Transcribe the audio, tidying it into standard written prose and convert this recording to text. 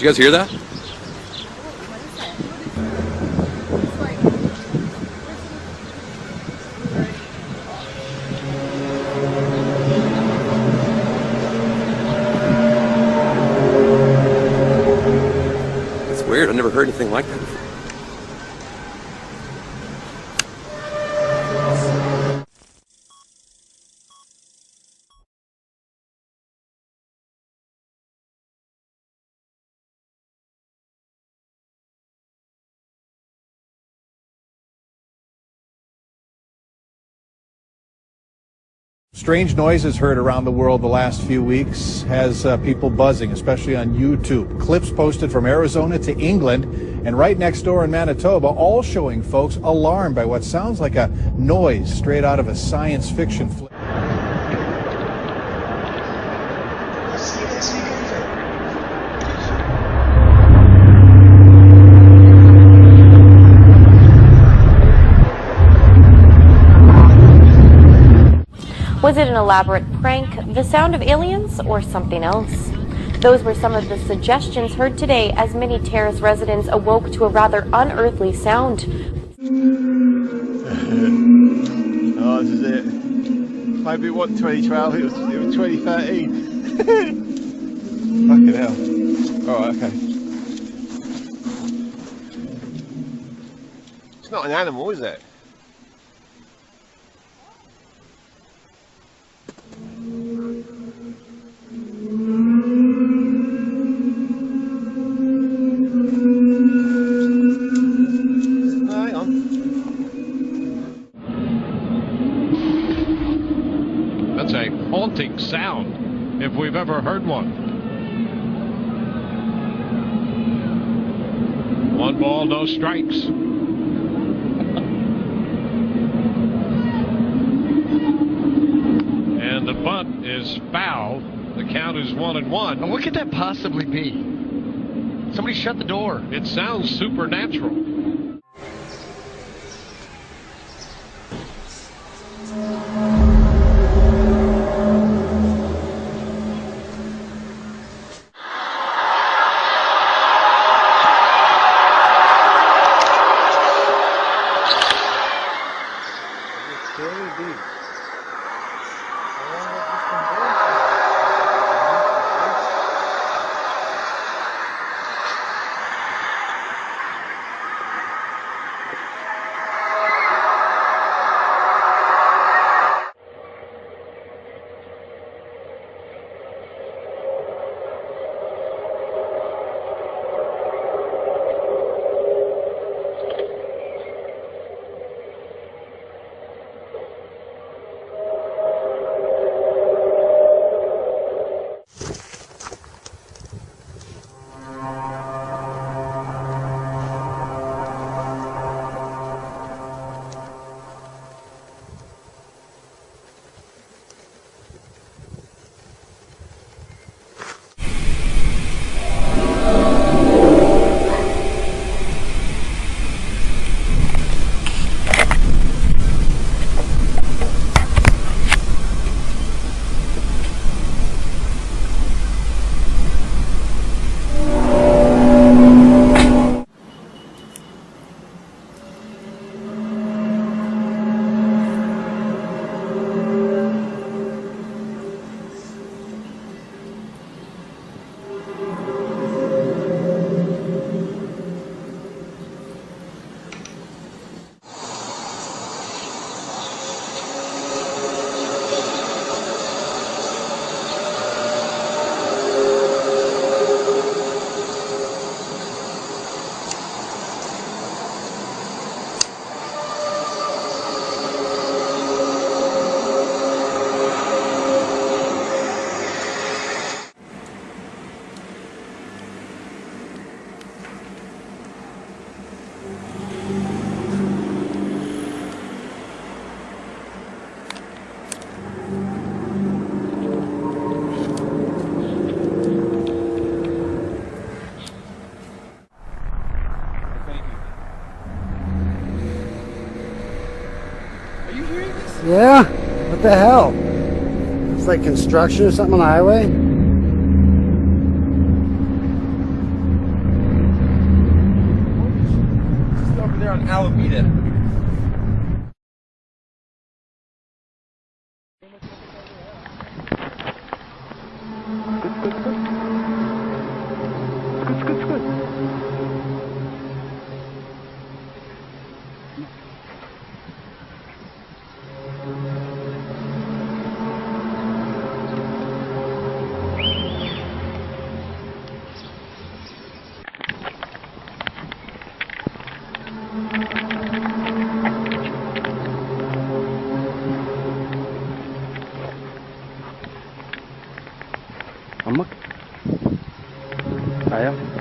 Did you guys hear that? It's weird. I've never heard anything like that before. Strange noises heard around the world the last few weeks has people buzzing, especially on YouTube. Clips posted from Arizona to England and right next door in Manitoba, all showing folks alarmed by what sounds like a noise straight out of a science fiction flick. Was it an elaborate prank, the sound of aliens, or something else? Those were some of the suggestions heard today as many terrace residents awoke to a rather unearthly sound. Oh, this is it. Maybe it wasn't 2012, it was 2013. Fucking hell. Alright, okay. It's not an animal, is it? That's a haunting sound, if we've ever heard one. One ball, no strikes. And the bunt is foul. The count is 1-1. Now what could that possibly be? Somebody shut the door. It sounds supernatural. Yeah? What the hell? It's like construction or something on the highway? there. Amak. Ayaw.